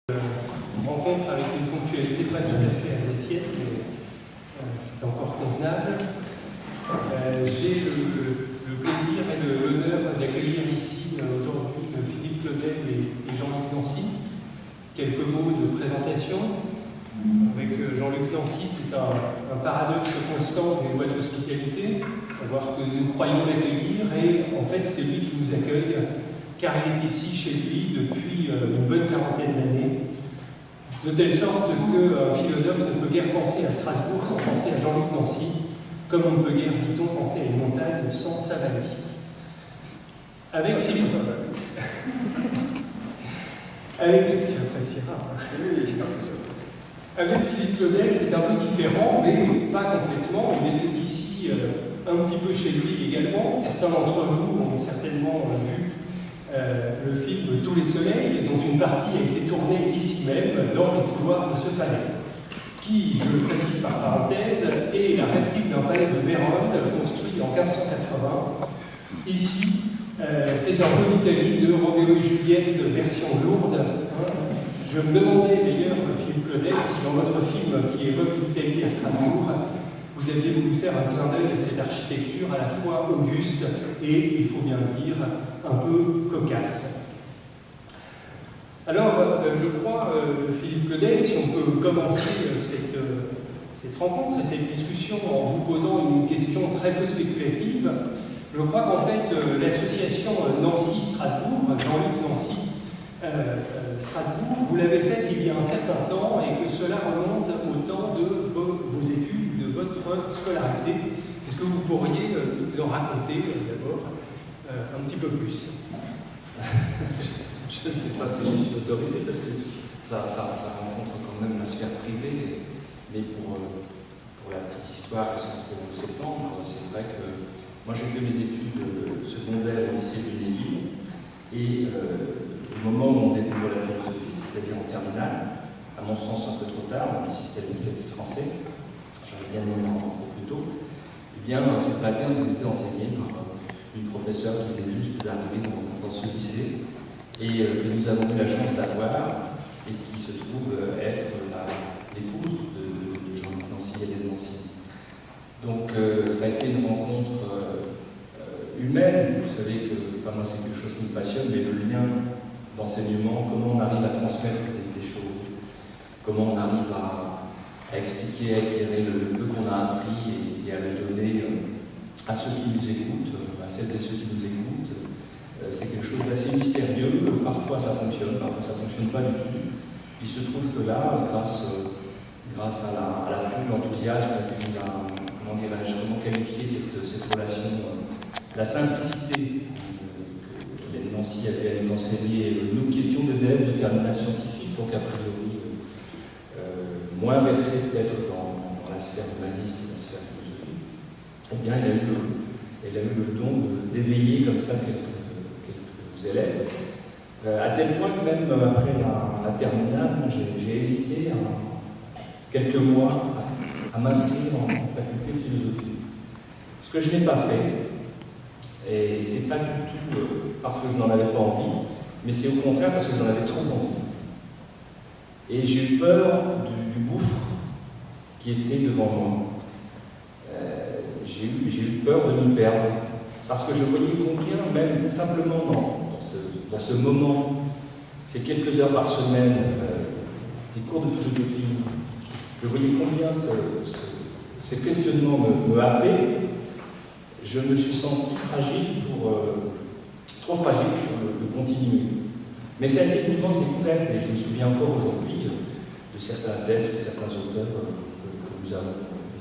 Une rencontre avec une ponctualité pas tout à fait alsacienne, mais c'est encore convenable. J'ai le plaisir et l'honneur d'accueillir ici aujourd'hui Philippe Claudel et Jean-Luc Nancy. Quelques mots de présentation. Avec Jean-Luc Nancy, c'est un paradoxe constant des lois de l'hospitalité, savoir que nous croyons l'accueillir et en fait c'est lui qui nous accueille, car il est ici chez lui depuis une bonne quarantaine d'années, de telle sorte qu'un philosophe ne peut guère penser à Strasbourg sans penser à Jean-Luc Nancy, comme on ne peut guère, dit-on, penser à une montagne sans sa vallée. Avec Philippe Avec Philippe Claudel, c'est un peu différent, mais pas complètement. Il était ici un petit peu chez lui également. Certains d'entre vous ont certainement vu le film Tous les soleils, dont une partie a été tournée ici même, dans les couloirs de ce palais, qui, je le précise par parenthèse, est la réplique d'un palais de Vérone construit en 1580. Ici, c'est un peu l'Italie de Roméo et Juliette version lourde. Je me demandais d'ailleurs, Philippe Claudel, si dans votre film qui évoque l'Italie à Strasbourg, vous aviez voulu faire un clin d'œil à cette architecture à la fois auguste et, il faut bien le dire, un peu cocasse. Alors, je crois, Philippe Claudel, si on peut commencer cette rencontre et cette discussion en vous posant une question très peu spéculative, je crois qu'en fait, l'association Nancy-Strasbourg, Jean-Luc Nancy, Strasbourg, vous l'avez faite il y a un certain temps et que cela remonte au temps de vos études, de votre scolarité. Est-ce que vous pourriez nous en raconter d'abord un petit peu plus? Je ne sais pas si je suis autorisé parce que ça rencontre quand même la sphère privée, mais pour la petite histoire, pour s'étendre, c'est vrai que moi j'ai fait mes études secondaires au lycée de Lunéville et au moment où on découvre la philosophie, c'est-à-dire en terminale, à mon sens un peu trop tard, dans le système éducatif français, j'aurais bien aimé en rentrer plus tôt, eh bien cette matière nous était enseignée par une professeure qui venait juste d'arriver dans ce lycée et que nous avons eu la chance d'avoir et qui se trouve être l'épouse de Jean-Luc Nancy et de Nancy. Donc ça a été une rencontre humaine. Vous savez que moi c'est quelque chose qui me passionne, mais le lien d'enseignement, comment on arrive à transmettre des choses, comment on arrive à expliquer, à éclairer le peu qu'on a appris et à le donner à ceux qui nous écoutent, à celles et ceux qui nous écoutent. C'est quelque chose d'assez mystérieux. Parfois ça fonctionne, parfois ça ne fonctionne pas du tout. Il se trouve que là, grâce à la foule, l'enthousiasme, et puis comment qualifier cette relation, la simplicité que Nancy avait à nous enseigner, nous qui étions des élèves de terminale scientifique, donc a priori moins versés peut-être dans la sphère humaniste et la sphère philosophique, eh bien elle a eu le don d'éveiller comme ça quelques élèves, à tel point que même après la terminale, j'ai hésité quelques mois à m'inscrire en faculté de philosophie. Ce que je n'ai pas fait, et c'est pas du tout parce que je n'en avais pas envie, mais c'est au contraire parce que j'en avais trop envie. Et j'ai eu peur du gouffre qui était devant moi. J'ai eu peur de me perdre, parce que je voyais combien, même simplement dans ce moment, ces quelques heures par semaine, des cours de philosophie, je voyais combien ces questionnements me happaient. Je me suis senti trop fragile pour continuer. Mais ça a été une immense découverte, et je me souviens encore aujourd'hui de certains textes, de certains auteurs que nous avons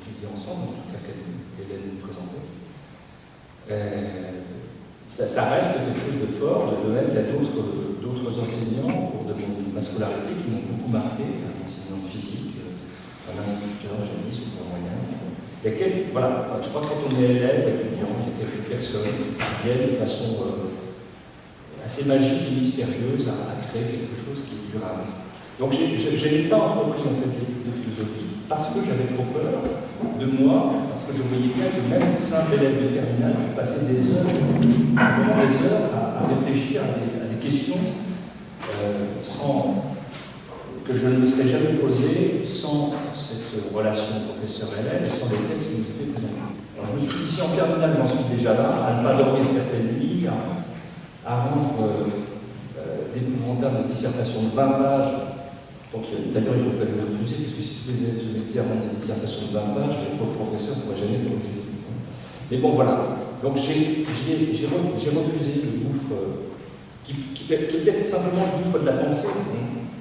étudiés ensemble, en tout cas qu'Hélène nous présentait. Ça reste quelque chose de fort, de même qu'il y a d'autres enseignants au cours de ma scolarité qui m'ont beaucoup marqué, un enseignant de physique, un instituteur, jadis, ou pour moyen. Je crois que quand on est élève, étudiant, il y a quelques personnes qui viennent de façon assez magique et mystérieuse à créer quelque chose qui est durable. Donc je n'ai pas entrepris en fait de philosophie parce que j'avais trop peur de moi, parce que je voyais bien que même simple élève de terminale, je passais des heures à réfléchir à des questions sans que je ne me serais jamais posée sans cette relation professeur-élève et sans les textes qui nous étaient présentés. Alors je me suis dit, si en terminale j'en suis déjà là, à ne pas dormir certaines nuits, à rendre d'épouvantables dissertations de 20 pages. Donc d'ailleurs il faut fallu refuser, parce que si tous les élèves se mettaient à rendre des dissertations de 20 pages, les pauvres professeurs ne pourraient jamais corriger tout. Mais bon voilà, donc j'ai refusé le gouffre qui était simplement le gouffre de la pensée.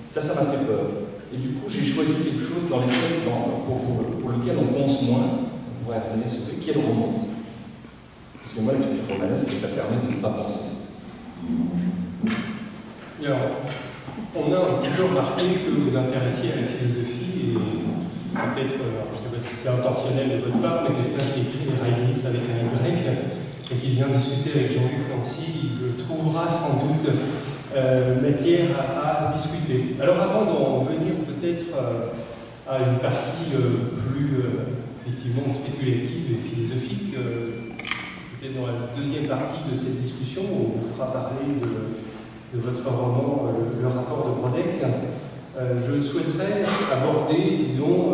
Ça m'a fait peur. Et du coup j'ai choisi quelque chose pour lequel on pense moins, on pourrait appeler ce qui est le roman. Parce que moi l'écriture romanesque, ça permet de ne pas penser. Alors, on a un petit peu remarqué que vous vous intéressiez à la philosophie et peut-être, je ne sais pas si c'est intentionnel de votre part, mais quelqu'un qui écrit les Rainis avec un Y et qui vient discuter avec Jean-Luc Nancy, il trouvera sans doute matière à discuter. Alors avant d'en venir peut-être à une partie plus effectivement spéculative et philosophique, peut-être dans la deuxième partie de cette discussion, où on vous fera parler de votre roman Le rapport de Brodeck, je souhaiterais aborder, disons,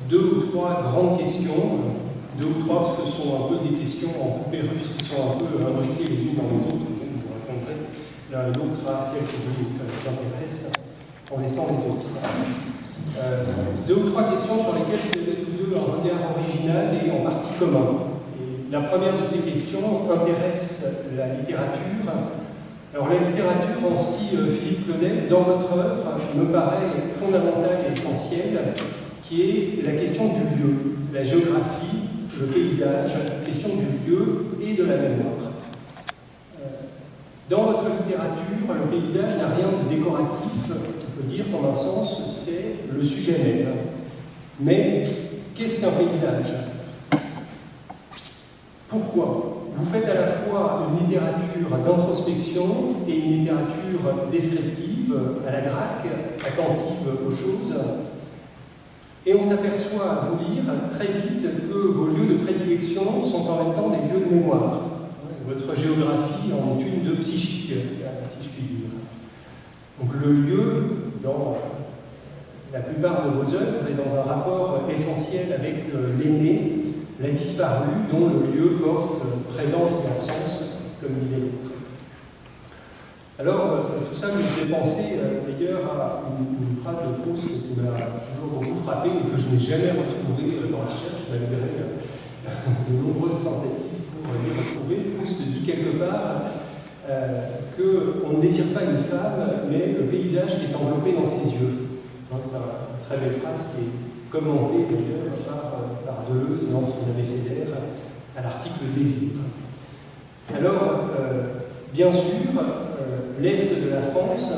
deux ou trois grandes questions, deux ou trois, parce que ce sont un peu des questions en poupée russe qui sont un peu imbriquées les unes dans les autres, donc vous répondrez l'un et l'autre à celles qui vous intéressent en laissant les autres. Deux ou trois questions sur lesquelles vous avez tous deux un regard original et en partie commun. Et la première de ces questions intéresse la littérature. Alors la littérature, en ce qui Philippe Claudel, dans votre œuvre, me paraît fondamentale et essentielle, qui est la question du lieu, la géographie, le paysage, la question du lieu et de la mémoire. Dans votre littérature, le paysage n'a rien de décoratif, on peut dire qu'en un sens, c'est le sujet même. Mais qu'est-ce qu'un paysage? Pourquoi? Vous faites à la fois une littérature d'introspection et une littérature descriptive, à la Gracque, attentive aux choses. Et on s'aperçoit à vous lire très vite que vos lieux de prédilection sont en même temps des lieux de mémoire. Votre géographie en est une de psychique, si je puis dire. Donc le lieu, dans la plupart de vos œuvres, est dans un rapport essentiel avec l'aîné, la disparue, dont le lieu porte présence et absence, comme disait l'autre. Alors, tout ça me fait penser d'ailleurs à une phrase de Proust qui m'a toujours beaucoup frappé et que je n'ai jamais retrouvée dans la recherche, malgré de nombreuses tentatives pour y retrouver. Proust dit quelque part qu'on ne désire pas une femme, mais le paysage qui est enveloppé dans ses yeux. C'est une très belle phrase qui est commentée d'ailleurs par Deleuze dans son abécédaire à l'article Désir. Alors, bien sûr, l'Est de la France,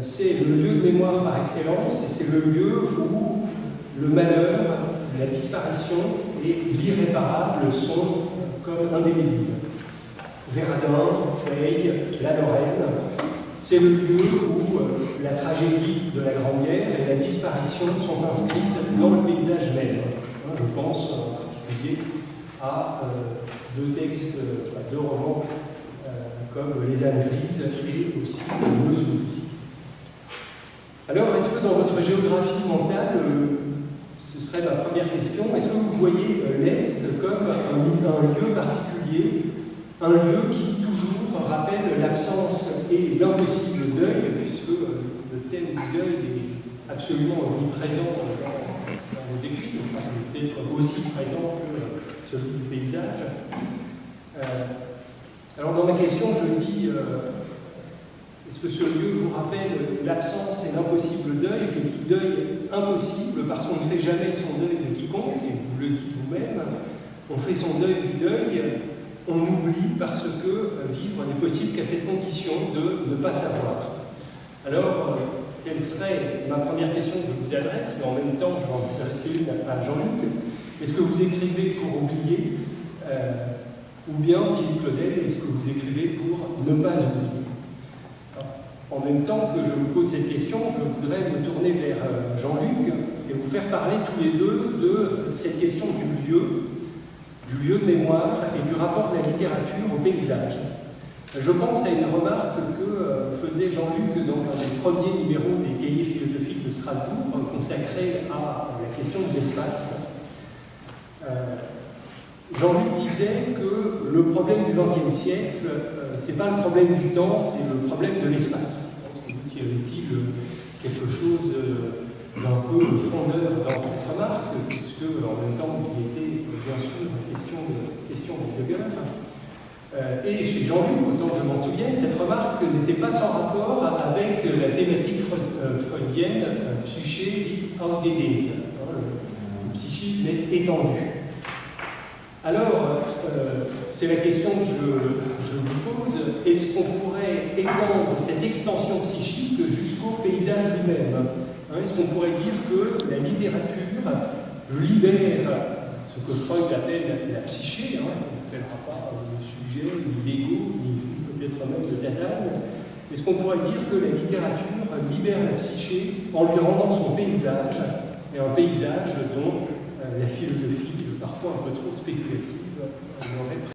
c'est le lieu de mémoire par excellence, et c'est le lieu où le malheur, la disparition et l'irréparable sont comme indélébiles. Verdun, Feille, la Lorraine, c'est le lieu où la tragédie de la Grande Guerre et la disparition sont inscrites dans le paysage même. Je pense en particulier à deux textes, à deux romans comme Les âmes grises et aussi Meusouris. Alors, est-ce que dans votre géographie mentale, ce serait ma première question, est-ce que vous voyez l'Est comme un lieu particulier, un lieu qui toujours rappelle l'absence et l'impossible deuil, puisque le thème du deuil est absolument omniprésent dans vos écrits, enfin, peut-être aussi présent que celui du paysage. Alors dans ma question, je dis, est-ce que ce lieu vous rappelle l'absence et l'impossible deuil? Je dis deuil impossible parce qu'on ne fait jamais son deuil de quiconque, et vous le dites vous-même, on fait son deuil du deuil, on oublie parce que vivre n'est possible qu'à cette condition de ne pas savoir. Alors, quelle serait ma première question que je vous adresse, mais en même temps, je vais en adresser une à Jean-Luc. Est-ce que vous écrivez pour oublier ou bien, Philippe Claudel, est-ce que vous écrivez pour ne pas oublier? En même temps que je vous pose cette question, je voudrais me tourner vers Jean-Luc et vous faire parler tous les deux de cette question du lieu de mémoire et du rapport de la littérature au paysage. Je pense à une remarque que faisait Jean-Luc dans un des premiers numéros des Cahiers philosophiques de Strasbourg, consacré à la question de l'espace. Jean-Luc disait que le problème du XXe siècle, c'est pas le problème du temps, c'est le problème de l'espace. Y avait-il quelque chose d'un peu frondeur dans cette remarque, puisque en même temps il était bien sûr une question de Heidegger. Et chez Jean-Luc, autant que je m'en souvienne, cette remarque n'était pas sans rapport avec la thématique freudienne psyché ist ausgedehnt, le psychisme est étendu. Alors, c'est la question que je vous pose, est-ce qu'on pourrait étendre cette extension psychique jusqu'au paysage lui-même? Est-ce qu'on pourrait dire que la littérature libère ce que Freud appelle la psyché, on n'appellera pas le sujet, ni l'ego, ni peut-être même le Dasein. Est-ce qu'on pourrait dire que la littérature libère la psyché en lui rendant son paysage, et un paysage dont la philosophie, parfois un peu trop spéculative,